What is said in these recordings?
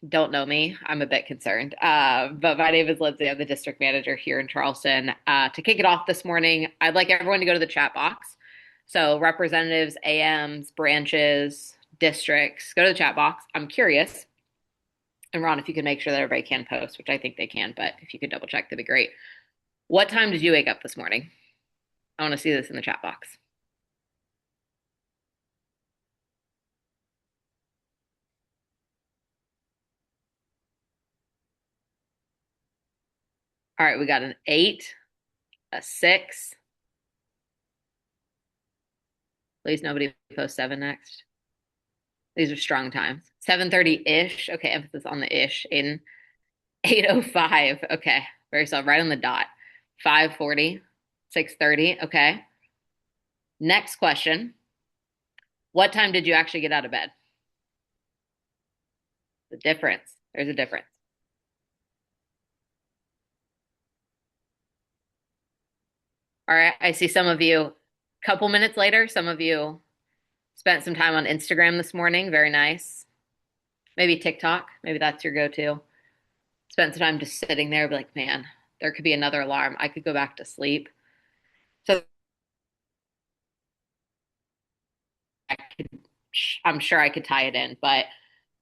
don't know me, I'm a bit concerned. But my name is Lindsay. I'm the district manager here in Charleston. To kick it off this morning, I'd like everyone to go to the chat box. So representatives, AMs, branches, districts, go to the chat box. I'm curious. And Ron, if you could make sure that everybody can post, which I think they can, but if you could double check, that'd be great. What time did you wake up this morning? I want to see this in the chat box. All right, we got an 8, a 6. Please nobody post 7 next. These are strong times. 7:30-ish. Okay, emphasis on the ish. In 8:05. Okay, very solid. Right on the dot. 5:40. 6:30. Okay. Next question. What time did you actually get out of bed? The difference. There's a difference. All right, I see some of you a couple minutes later. Some of you spent some time on Instagram this morning. Very nice. Maybe TikTok. Maybe that's your go-to. Spent some time just sitting there, be like, man, there could be another alarm. I could go back to sleep. So I could, I'm sure I could tie it in, but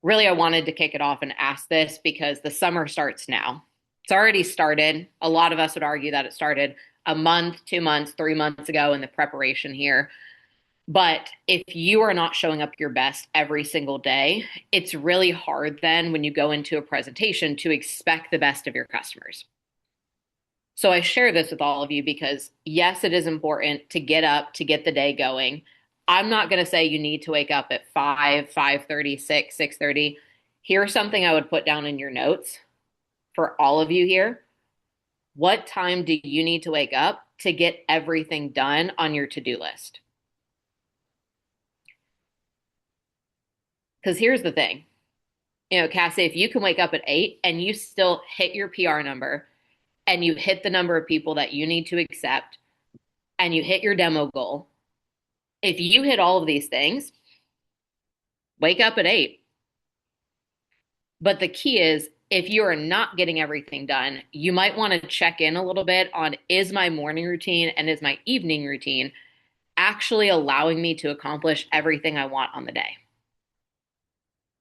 really I wanted to kick it off and ask this because the summer starts now. It's already started. A lot of us would argue that it started a month, 2 months, 3 months ago in the preparation here. But if you are not showing up your best every single day, it's really hard then when you go into a presentation to expect the best of your customers. So I share this with all of you because yes, it is important to get up to get the day going. I'm not going to say you need to wake up at 5, 5:30, 6, 6:30. Here's something I would put down in your notes for all of you here. What time do you need to wake up to get everything done on your to-do list? Because here's the thing. Cassie, if you can wake up at 8 and you still hit your PR number and you hit the number of people that you need to accept and you hit your demo goal, if you hit all of these things, wake up at 8. But the key is if you are not getting everything done, you might want to check in a little bit on is my morning routine and is my evening routine actually allowing me to accomplish everything I want on the day?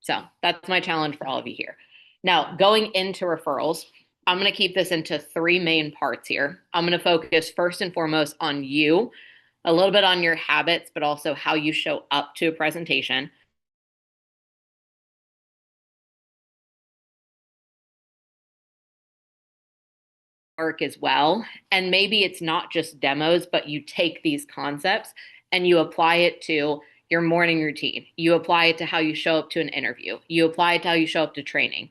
So that's my challenge for all of you here. Now, going into referrals, I'm going to keep this into 3 main parts here. I'm going to focus first and foremost on you, a little bit on your habits, but also how you show up to a presentation. Work as well. And maybe it's not just demos, but you take these concepts and you apply it to your morning routine. You apply it to how you show up to an interview. You apply it to how you show up to training.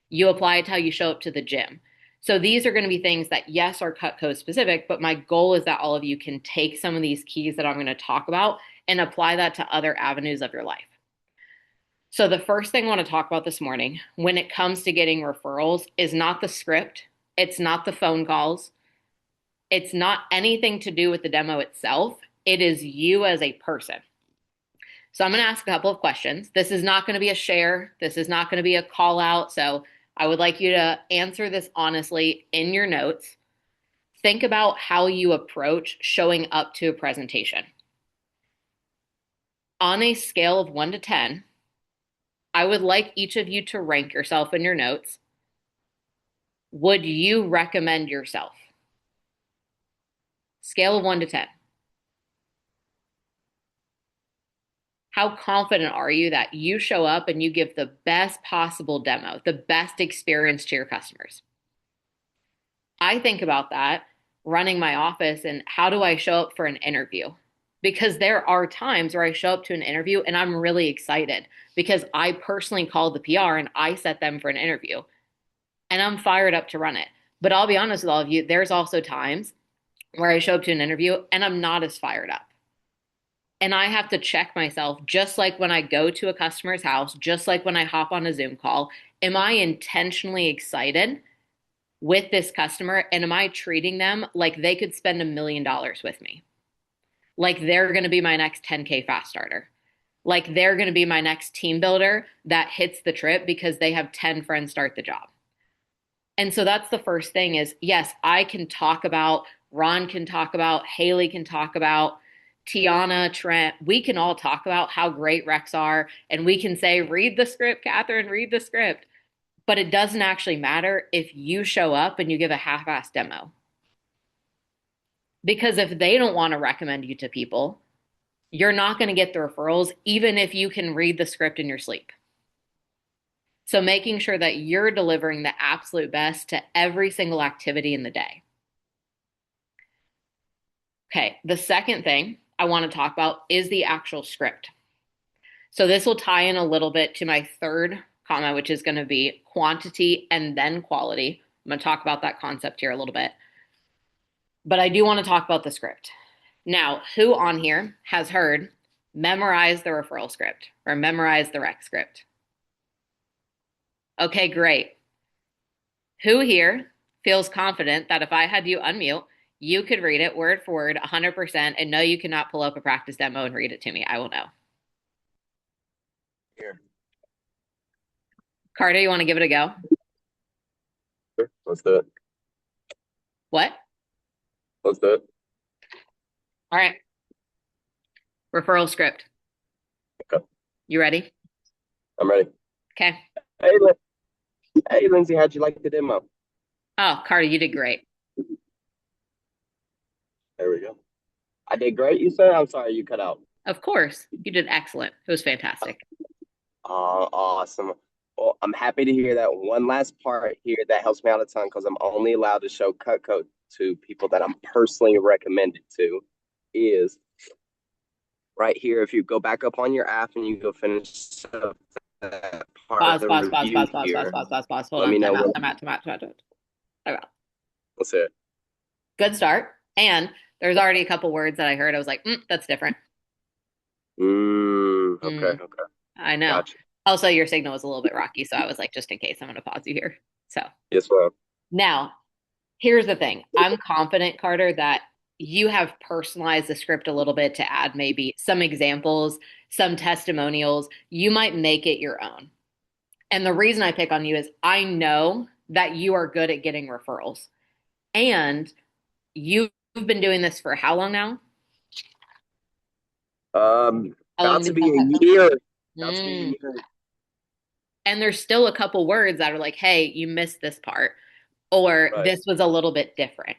You apply it to how you show up to the gym. So these are going to be things that, yes, are Cutco specific, but my goal is that all of you can take some of these keys that I'm going to talk about and apply that to other avenues of your life. So the first thing I want to talk about this morning when it comes to getting referrals is not the script. It's not the phone calls. It's not anything to do with the demo itself. It is you as a person. So I'm going to ask a couple of questions. This is not going to be a share. This is not going to be a call out. So I would like you to answer this honestly in your notes. Think about how you approach showing up to a presentation. On a scale of 1 to 10, I would like each of you to rank yourself in your notes. Would you recommend yourself? Scale of 1 to 10. How confident are you that you show up and you give the best possible demo, the best experience to your customers? I think about that running my office and how do I show up for an interview? Because there are times where I show up to an interview and I'm really excited because I personally called the PR and I set them for an interview and I'm fired up to run it. But I'll be honest with all of you, there's also times where I show up to an interview and I'm not as fired up. And I have to check myself, just like when I go to a customer's house, just like when I hop on a Zoom call, am I intentionally excited with this customer? And am I treating them like they could spend $1 million with me? Like they're going to be my next 10K fast starter? Like they're going to be my next team builder that hits the trip because they have 10 friends start the job. And so that's the first thing is, yes, I can talk about, Ron can talk about, Haley can talk about, Tiana, Trent, we can all talk about how great recs are. And we can say, read the script, Catherine, read the script. But it doesn't actually matter if you show up and you give a half-assed demo. Because if they don't want to recommend you to people, you're not going to get the referrals, even if you can read the script in your sleep. So making sure that you're delivering the absolute best to every single activity in the day. Okay, the second thing I want to talk about is the actual script. So this will tie in a little bit to my third comment, which is going to be quantity and then quality. I'm going to talk about that concept here a little bit. But I do want to talk about the script. Now, who on here has heard memorize the referral script or memorize the rec script? Okay, great. Who here feels confident that if I had you unmute, you could read it word for word 100% and no, you cannot pull up a practice demo and read it to me? I will know. Here. Carter, you want to give it a go? Sure. Let's do it. What? Let's do it. All right. Referral script. Okay. You ready? I'm ready. Okay. Hey, hey, Lindsay, how'd you like the demo? Oh, Carter, you did great. There we go. I did great, you said? I'm sorry you cut out. Of course. You did excellent. It was fantastic. Awesome. Well, I'm happy to hear that one last part here that helps me out a ton because I'm only allowed to show cut code to people that I'm personally recommended to is right here. If you go back up on your app and you go finish up that part of Pause, the pause, pause, review pause, pause, pause, here, pause, pause, pause. Hold let on. me know Time out, what. time out, time out, time out, time out. Time out. Let's see it. Good start. And there's already a couple words that I heard. I was like, that's different. Okay, Mm, okay. I know. Gotcha. Also, your signal was a little bit rocky. So I was like, just in case, I'm going to pause you here. So Yes, ma'am. now here's the thing. I'm confident, Carter, that you have personalized the script a little bit to add maybe some examples, some testimonials. You might make it your own. And the reason I pick on you is I know that you are good at getting referrals. And you've been doing this for how long now? How long About have to you be been a year. About to be a Mm. year. And there's still a couple words that are like, hey, you missed this part, or Right. this was a little bit different.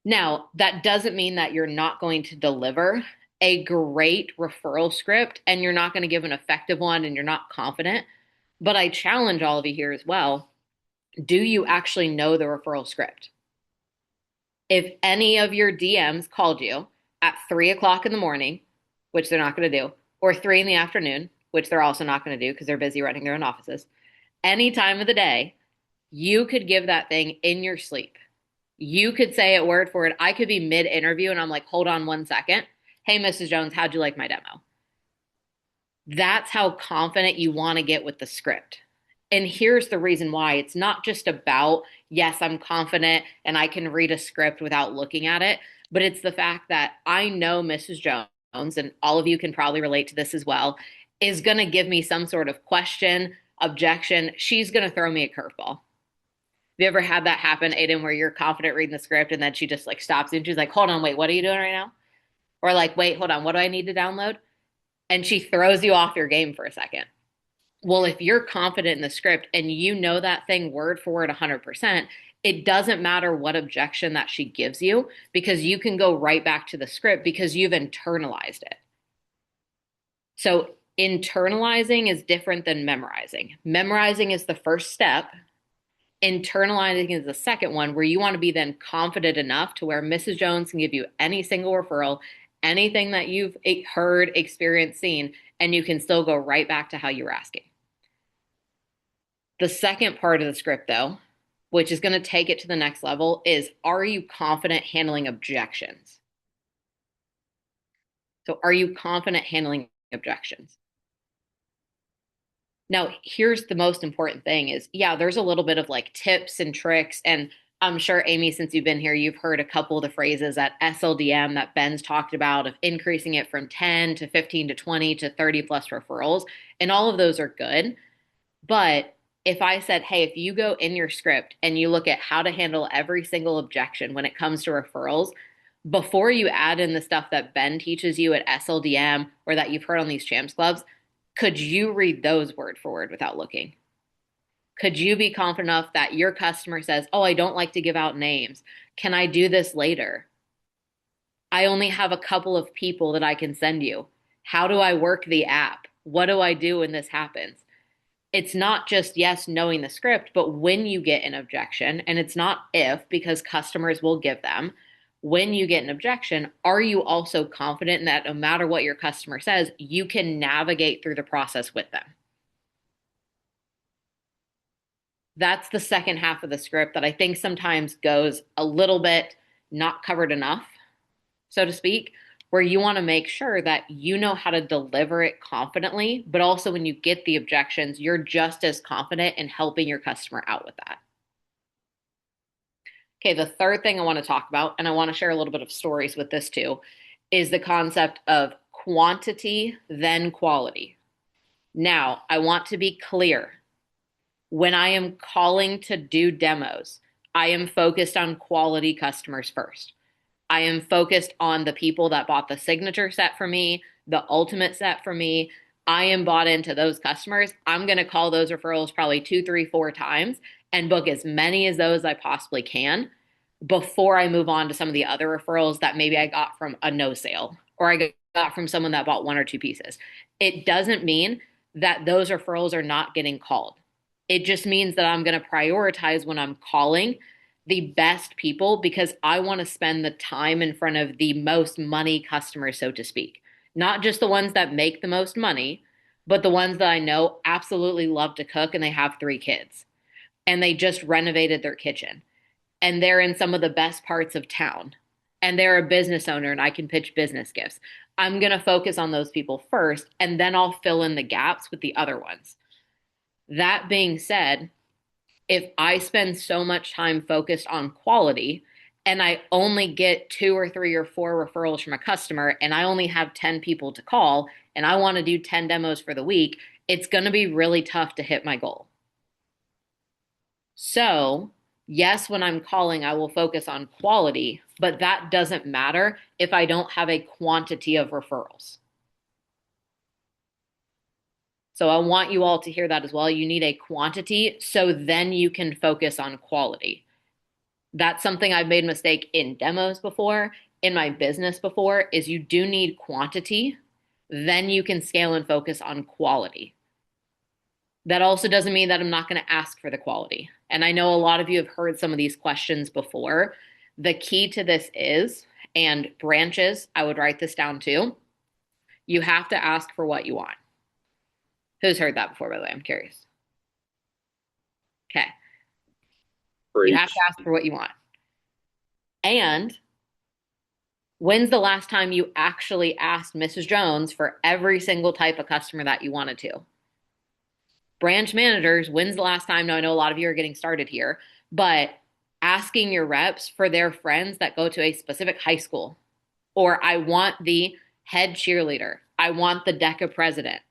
Now, that doesn't mean that you're not going to deliver a great referral script and you're not going to give an effective one and you're not confident. But I challenge all of you here as well. Do you actually know the referral script? If any of your DMs called you at 3 o'clock in the morning, which they're not going to do, or 3 in the afternoon, which they're also not going to do because they're busy running their own offices, any time of the day, you could give that thing in your sleep. You could say it word for word. I could be mid interview and I'm like, hold on 1 second. Hey, Mrs. Jones, how'd you like my demo? That's how confident you want to get with the script. And here's the reason why it's not just about, yes, I'm confident and I can read a script without looking at it, but it's the fact that I know Mrs. Jones, and all of you can probably relate to this as well, is going to give me some sort of question, objection. She's going to throw me a curveball. Have you ever had that happen, Aiden, where you're confident reading the script and then she just like stops you and she's like, hold on, wait, what are you doing right now? Or like, wait, hold on, what do I need to download? And she throws you off your game for a second. Well, if you're confident in the script and you know that thing word for word 100%, it doesn't matter what objection that she gives you because you can go right back to the script because you've internalized it. So, internalizing is different than memorizing. Memorizing is the first step. Internalizing is the second one, where you want to be then confident enough to where Mrs. Jones can give you any single referral, anything that you've heard, experienced, seen, and you can still go right back to how you were asking. The second part of the script, though, which is going to take it to the next level, is are you confident handling objections? So, are you confident handling objections? Now, here's the most important thing is, yeah, there's a little bit of like tips and tricks and I'm sure, Amy, since you've been here, you've heard a couple of the phrases at SLDM that Ben's talked about of increasing it from 10 to 15 to 20 to 30 plus referrals. And all of those are good. But if I said, hey, if you go in your script and you look at how to handle every single objection when it comes to referrals, before you add in the stuff that Ben teaches you at SLDM or that you've heard on these Champs Clubs, could you read those word for word without looking? Could you be confident enough that your customer says, oh, I don't like to give out names. Can I do this later? I only have a couple of people that I can send you. How do I work the app? What do I do when this happens? It's not just yes, knowing the script, but when you get an objection, and it's not if, because customers will give them. When you get an objection, are you also confident that no matter what your customer says, you can navigate through the process with them? That's the second half of the script that I think sometimes goes a little bit not covered enough, so to speak, where you want to make sure that you know how to deliver it confidently, but also when you get the objections, you're just as confident in helping your customer out with that. Okay, the third thing I want to talk about, and I want to share a little bit of stories with this too, is the concept of quantity, then quality. Now, I want to be clear. When I am calling to do demos, I am focused on quality customers first. I am focused on the people that bought the signature set for me, the ultimate set for me. I am bought into those customers. I'm going to call those referrals probably 2, 3, 4 times and book as many as those I possibly can before I move on to some of the other referrals that maybe I got from a no sale or I got from someone that bought 1 or 2 pieces. It doesn't mean that those referrals are not getting called. It just means that I'm going to prioritize when I'm calling the best people because I want to spend the time in front of the most money customers, so to speak. Not just the ones that make the most money, but the ones that I know absolutely love to cook and they have 3 kids and they just renovated their kitchen and they're in some of the best parts of town and they're a business owner and I can pitch business gifts. I'm going to focus on those people first and then I'll fill in the gaps with the other ones. That being said, if I spend so much time focused on quality and I only get 2 or 3 or 4 referrals from a customer and I only have 10 people to call and I want to do 10 demos for the week, it's going to be really tough to hit my goal. So, yes, when I'm calling, I will focus on quality, but that doesn't matter if I don't have a quantity of referrals. So I want you all to hear that as well. You need a quantity so then you can focus on quality. That's something I've made a mistake in demos before, in my business before, is you do need quantity, then you can scale and focus on quality. That also doesn't mean that I'm not going to ask for the quality. And I know a lot of you have heard some of these questions before. The key to this is, and branches, I would write this down too, you have to ask for what you want. Who's heard that before, by the way? I'm curious. Okay. You have to Preach. ask for what you want. And when's the last time you actually asked Mrs. Jones for every single type of customer that you wanted to? Branch managers, when's the last time? Now, I know a lot of you are getting started here, but asking your reps for their friends that go to a specific high school, or I want the head cheerleader, I want the DECA president.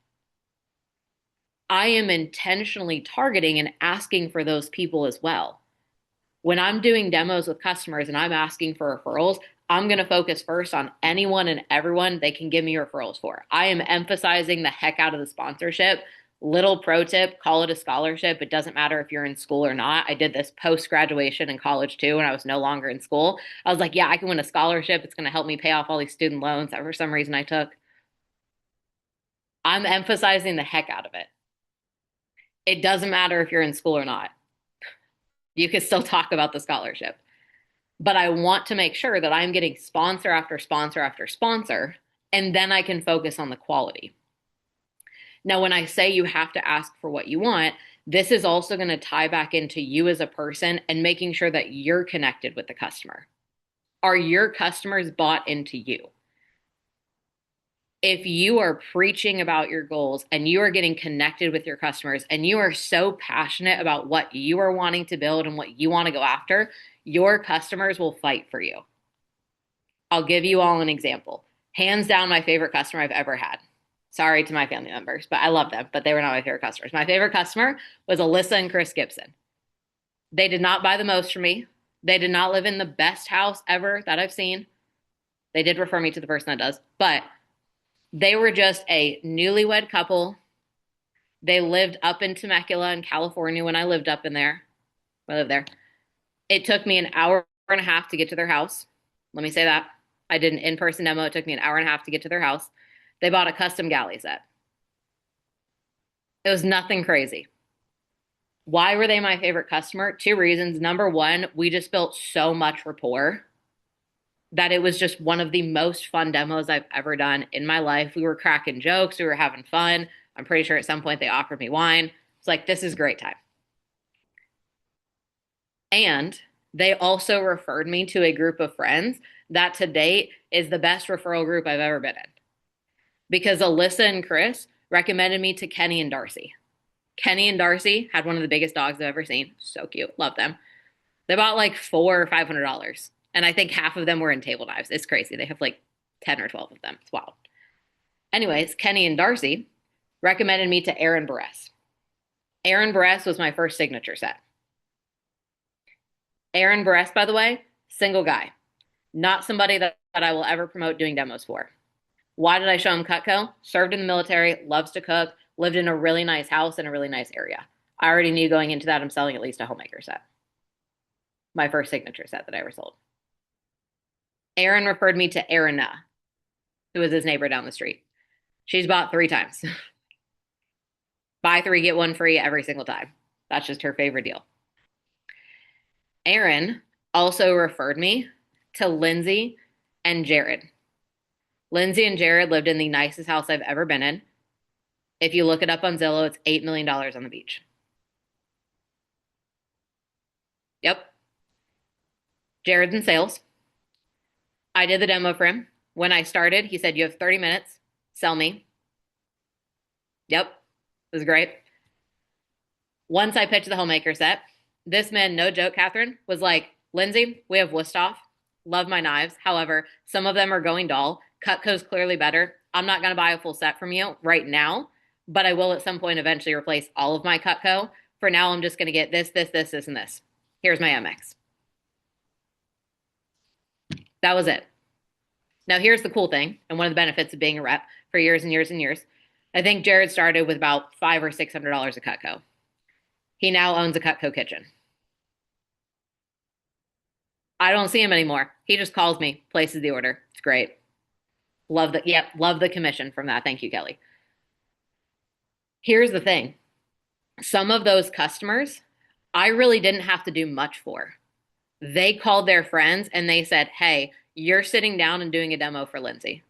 I am intentionally targeting and asking for those people as well. When I'm doing demos with customers and I'm asking for referrals, I'm going to focus first on anyone and everyone they can give me referrals for. I am emphasizing the heck out of the sponsorship. Little pro tip, call it a scholarship. It doesn't matter if you're in school or not. I did this post graduation in college too when I was no longer in school. I was like, yeah, I can win a scholarship. It's going to help me pay off all these student loans that for some reason I took. I'm emphasizing the heck out of it. It doesn't matter if you're in school or not. You can still talk about the scholarship. But I want to make sure that I'm getting sponsor after sponsor after sponsor, and then I can focus on the quality. Now, when I say you have to ask for what you want, this is also going to tie back into you as a person and making sure that you're connected with the customer. Are your customers bought into you? if you are preaching about your goals and you are getting connected with your customers and you are so passionate about what you are wanting to build and what you want to go after, your customers will fight for you. I'll give you all an example. Hands down, my favorite customer I've ever had. Sorry to my family members, but I love them, but they were not my favorite customers. My favorite customer was Alyssa and Chris Gibson. They did not buy the most from me. They did not live in the best house ever that I've seen. They did refer me to the person that does, but they were just a newlywed couple. They lived up in Temecula in California when I lived up in there. I lived there. It took me an hour and a half to get to their house. Let me say that. I did an in-person demo. It took me an hour and a half to get to their house. They bought a custom galley set. It was nothing crazy. Why were they my favorite customer? Two reasons. Number one, we just built so much rapport that it was just one of the most fun demos I've ever done in my life. We were cracking jokes. We were having fun. I'm pretty sure at some point they offered me wine. It's like, this is a great time. And they also referred me to a group of friends that to date is the best referral group I've ever been in. Because Alyssa and Chris recommended me to Kenny and Darcy. Kenny and Darcy had one of the biggest dogs I've ever seen. So cute. Love them. They bought like $400 or $500. And I think half of them were in table knives. It's crazy. They have like 10 or 12 of them. It's wild. Anyways, Kenny and Darcy recommended me to Aaron Barres. Aaron Barres was my first signature set. Aaron Barres, by the way, single guy. Not somebody that I will ever promote doing demos for. Why did I show him Cutco? Served in the military, loves to cook, lived in a really nice house in a really nice area. I already knew going into that I'm selling at least a homemaker set. My first signature set that I ever sold. Aaron referred me to Aaron, who was his neighbor down the street. She's bought 3 times. Buy 3, get 1 free every single time. That's just her favorite deal. Aaron also referred me to Lindsay and Jared. Lindsay and Jared lived in the nicest house I've ever been in. If you look it up on Zillow, it's $8 million on the beach. Yep. Jared's in sales. I did the demo for him. When I started, he said, you have 30 minutes. Sell me. Yep. It was great. Once I pitched the homemaker set, this man, no joke, Catherine, was like, Lindsay, we have Wusthof. Love my knives. However, some of them are going dull. Cutco's clearly better. I'm not going to buy a full set from you right now, but I will at some point eventually replace all of my Cutco. For now, I'm just going to get this, and this. Here's my MX. That was it. Now, here's the cool thing, and one of the benefits of being a rep for years and years and years. I think Jared started with about $500 or $600 a Cutco. He now owns a Cutco kitchen. I don't see him anymore. He just calls me, places the order. It's great. Love the commission from that. Thank you, Kelly. Here's the thing. Some of those customers, I really didn't have to do much for. They called their friends and they said, hey, you're sitting down and doing a demo for Lindsay.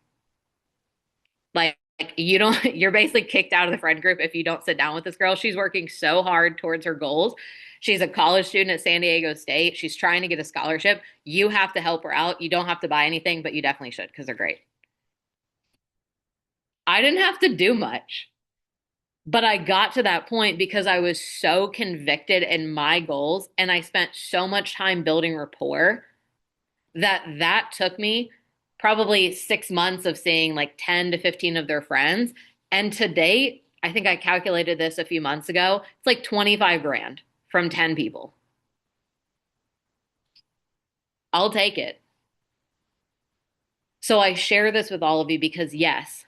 Like you're basically kicked out of the friend group if you don't sit down with this girl. She's working so hard towards her goals. She's a college student at San Diego State. She's trying to get a scholarship. You have to help her out. You don't have to buy anything, but you definitely should because they're great. I didn't have to do much, but I got to that point because I was so convicted in my goals and I spent so much time building rapport that took me probably 6 months of seeing like 10 to 15 of their friends. And to date, I think I calculated this a few months ago. It's like 25 grand from 10 people. I'll take it. So I share this with all of you because yes,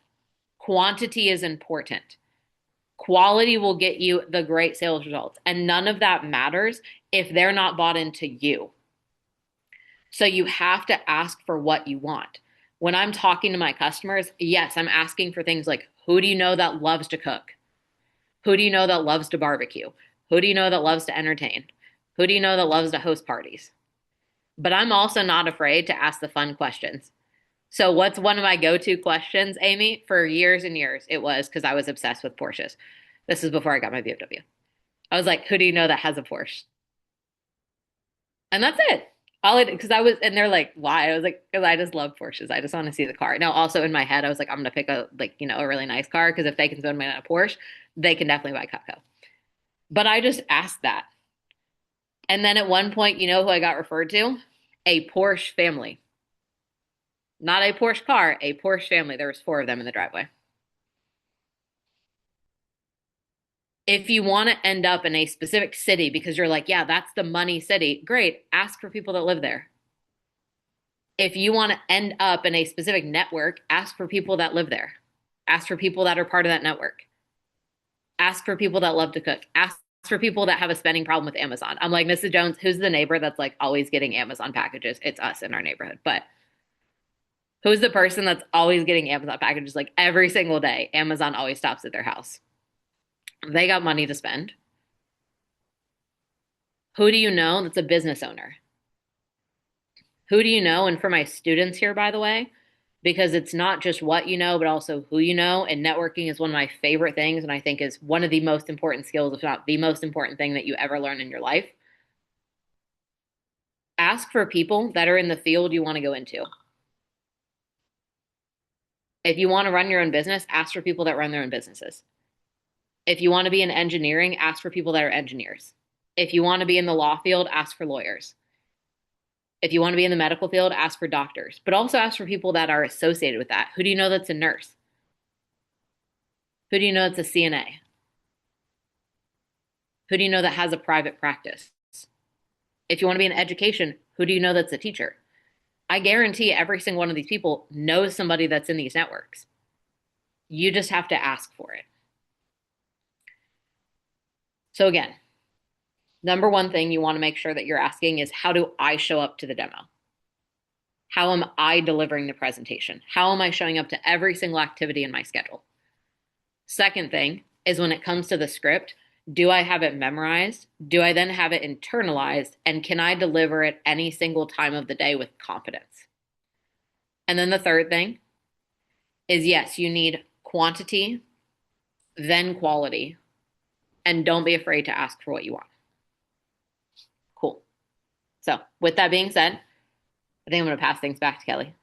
quantity is important. Quality will get you the great sales results. And none of that matters if they're not bought into you. So you have to ask for what you want. When I'm talking to my customers, yes, I'm asking for things like, who do you know that loves to cook? Who do you know that loves to barbecue? Who do you know that loves to entertain? Who do you know that loves to host parties? But I'm also not afraid to ask the fun questions. So what's one of my go-to questions, Amy? For years and years, it was because I was obsessed with Porsches. This is before I got my BMW. I was like, who do you know that has a Porsche? And that's it. because I was, and they're like, why? I was like, because I just love Porsches. I just want to see the car. Now, also in my head, I was like, I'm gonna pick a like, a really nice car because if they can spend money on a Porsche, they can definitely buy Cutco. But I just asked that. And then at one point, you know who I got referred to? A Porsche family. Not a Porsche car, a Porsche family. There was four of them in the driveway. If you want to end up in a specific city because you're like, yeah, that's the money city, great. Ask for people that live there. If you want to end up in a specific network, ask for people that live there. Ask for people that are part of that network. Ask for people that love to cook. Ask for people that have a spending problem with Amazon. I'm like, Mrs. Jones, who's the neighbor that's like always getting Amazon packages? It's us in our neighborhood. But who's the person that's always getting Amazon packages like every single day? Amazon always stops at their house. They got money to spend. Who do you know that's a business owner? Who do you know? And for my students here, by the way, because it's not just what you know, but also who you know. And networking is one of my favorite things. And I think is one of the most important skills, if not the most important thing that you ever learn in your life. Ask for people that are in the field you want to go into. If you want to run your own business, ask for people that run their own businesses. If you want to be in engineering, ask for people that are engineers. If you want to be in the law field, ask for lawyers. If you want to be in the medical field, ask for doctors, but also ask for people that are associated with that. Who do you know that's a nurse? Who do you know that's a CNA? Who do you know that has a private practice? If you want to be in education, who do you know that's a teacher? I guarantee every single one of these people knows somebody that's in these networks. You just have to ask for it. So, again, number one thing you want to make sure that you're asking is how do I show up to the demo? How am I delivering the presentation? How am I showing up to every single activity in my schedule? Second thing is when it comes to the script, do I have it memorized? Do I then have it internalized? And can I deliver it any single time of the day with confidence? And then the third thing is yes, you need quantity, then quality, and don't be afraid to ask for what you want. Cool. So, with that being said, I think I'm going to pass things back to Kelly.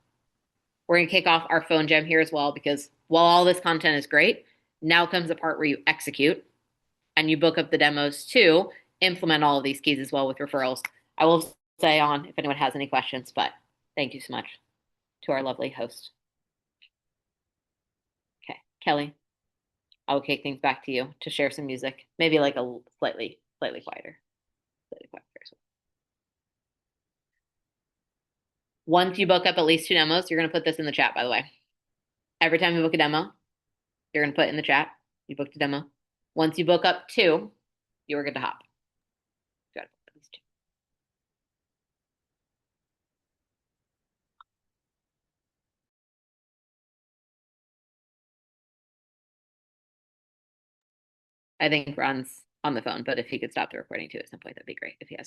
We're going to kick off our phone gem here as well because while all this content is great, now comes the part where you execute and you book up the demos to implement all of these keys as well with referrals. I will stay on if anyone has any questions, but thank you so much to our lovely host. Okay, Kelly, I will kick things back to you to share some music, maybe like a slightly quieter. Slightly quieter. Once you book up at least two demos, you're going to put this in the chat, by the way. Every time you book a demo, you're going to put in the chat, you booked a demo. Once you book up two, you are good to hop. Good. I think Ron's on the phone, but if he could stop the recording too at some point, that'd be great if he has.